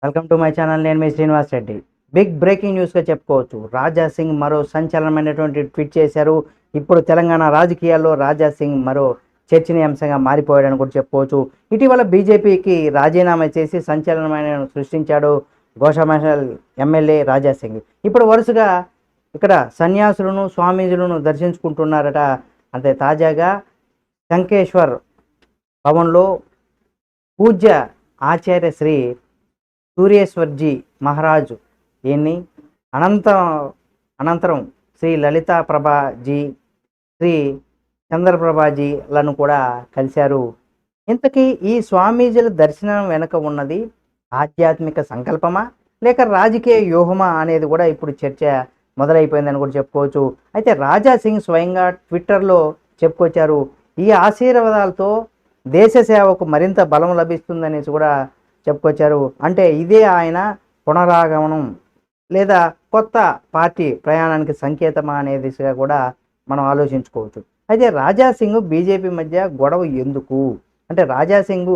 Welcome to my channel. నేను మీ Srinivas Reddy. Big breaking న్యూస్గా చెప్పుకోవచ్చు. రాజా సింగ్ మరో సంచలనమైనటువంటి ట్వీట్ చేశారు. ఇప్పుడు తెలంగాణ రాజకీయాల్లో రాజా సింగ్ మరో చర్చనీయాంశంగా మారిపోయాడని కూడా చెప్పుకోవచ్చు. ఇటీవల బీజేపీకి రాజీనామా చేసి సంచలనమైన సృష్టించాడు గోషామహల్ ఎమ్మెల్యే రాజా సింగ్. ఇప్పుడు వరుసగా ఇక్కడ సన్యాసులను స్వామీజులను దర్శించుకుంటున్నారట. అంటే తాజాగా శంఖేశ్వర్ భవన్లో పూజ్య ఆచార్య శ్రీ సూర్యేశ్వర్జీ మహారాజు ఈయన్ని అనంతరం శ్రీ లలితా ప్రభాజీ, శ్రీ చంద్రప్రభాజీలను కూడా కలిశారు. ఇంతకీ ఈ స్వామీజీల దర్శనం వెనుక ఉన్నది ఆధ్యాత్మిక సంకల్పమా లేక రాజకీయ వ్యూహమా అనేది కూడా ఇప్పుడు చర్చ మొదలైపోయిందని కూడా చెప్పుకోవచ్చు. అయితే రాజా సింగ్ స్వయంగా ట్విట్టర్లో చెప్పుకొచ్చారు, ఈ ఆశీర్వాదాలతో దేశ సేవకు మరింత బలం లభిస్తుందనేసి కూడా చెప్పుకొచ్చారు. అంటే ఇదే ఆయన పునరాగమనం లేదా కొత్త పార్టీ ప్రయాణానికి సంకేతమా అనే దిశగా కూడా మనం ఆలోచించుకోవచ్చు. అయితే రాజా సింగ్ బీజేపీ మధ్య గొడవ ఎందుకు అంటే, రాజా సింగ్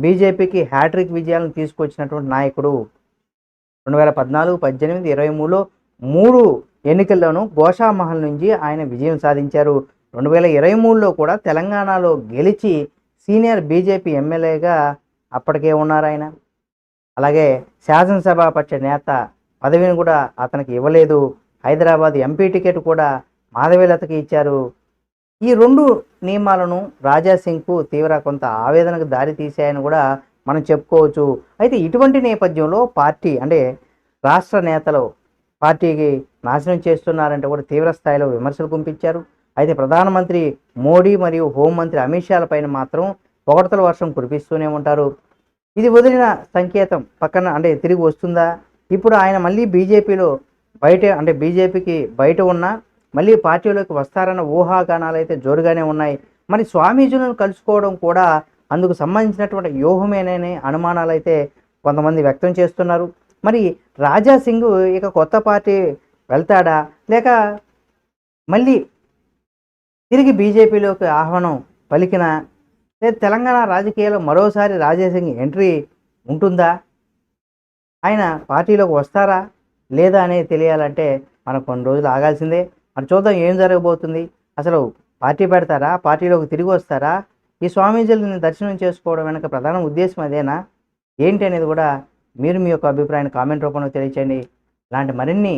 బీజేపీకి హ్యాట్రిక్ విజయాలను తీసుకొచ్చినటువంటి నాయకుడు. 2014, 18, 23లో 3 ఎన్నికల్లోనూ గోషామహల్ నుంచి ఆయన విజయం సాధించారు. 2023లో కూడా తెలంగాణలో గెలిచి సీనియర్ బీజేపీ ఎమ్మెల్యేగా అప్పటికే ఉన్నారు ఆయన. అలాగే శాసనసభాపక్ష నేత పదవిని కూడా అతనికి ఇవ్వలేదు. హైదరాబాద్ ఎంపీ టికెట్ కూడా మాధవీలతకి ఇచ్చారు. ఈ 2 నియమాలను రాజా సింగ్కు తీవ్ర కొంత ఆవేదనకు దారి తీశాయని కూడా మనం చెప్పుకోవచ్చు. అయితే ఇటువంటి నేపథ్యంలో పార్టీ అంటే రాష్ట్ర నేతలు పార్టీకి నాశనం చేస్తున్నారంటే కూడా తీవ్ర స్థాయిలో విమర్శలు గుంపించారు. అయితే ప్రధానమంత్రి మోడీ మరియు హోంమంత్రి అమిత్ షాలపైన మాత్రం పొగడ్తల వర్షం కురిపిస్తూనే ఉంటారు. ఇది వదిలిన సంకేతం పక్కన అంటే తిరిగి వస్తుందా? ఇప్పుడు ఆయన మళ్ళీ బీజేపీలో బీజేపీకి బయట ఉన్న మళ్ళీ పార్టీలోకి వస్తారన్న ఊహాగానాలు అయితే జోరుగానే ఉన్నాయి. మరి స్వామీజీలను కలుసుకోవడం కూడా అందుకు సంబంధించినటువంటి వ్యూహమేననే అనుమానాలు అయితే కొంతమంది వ్యక్తం చేస్తున్నారు. మరి రాజా సింగ్ ఇక కొత్త పార్టీ వెళ్తాడా లేక మళ్ళీ తిరిగి బీజేపీలోకి ఆహ్వానం పలికిన లేదా తెలంగాణ రాజకీయాల్లో మరోసారి రాజా సింగ్ ఎంట్రీ ఉంటుందా? ఆయన పార్టీలోకి వస్తారా లేదా అనేది తెలియాలంటే మనం కొన్ని రోజులు ఆగాల్సిందే. మరి చూద్దాం ఏం జరగబోతుంది. అసలు పార్టీ పెడతారా, పార్టీలోకి తిరిగి వస్తారా, ఈ స్వామీజీలని దర్శనం చేసుకోవడం వెనక ప్రధాన ఉద్దేశం అదేనా ఏంటి అనేది కూడా మీరు మీ యొక్క అభిప్రాయాన్ని కామెంట్ రూపంలో తెలియచేయండి. ఇలాంటి మరిన్ని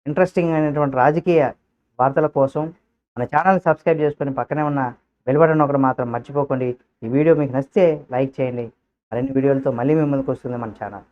ఇంట్రెస్టింగ్ అయినటువంటి రాజకీయ వార్తల కోసం మన ఛానల్ సబ్స్క్రైబ్ చేసుకొని పక్కనే ఉన్న బెల్ బటన్ ఒకటి మాత్రం మర్చిపోకండి. ఈ వీడియో మీకు నచ్చితే లైక్ చేయండి. మరిన్ని వీడియోలతో మళ్ళీ మీ ముందుకు వస్తుంది మన ఛానల్.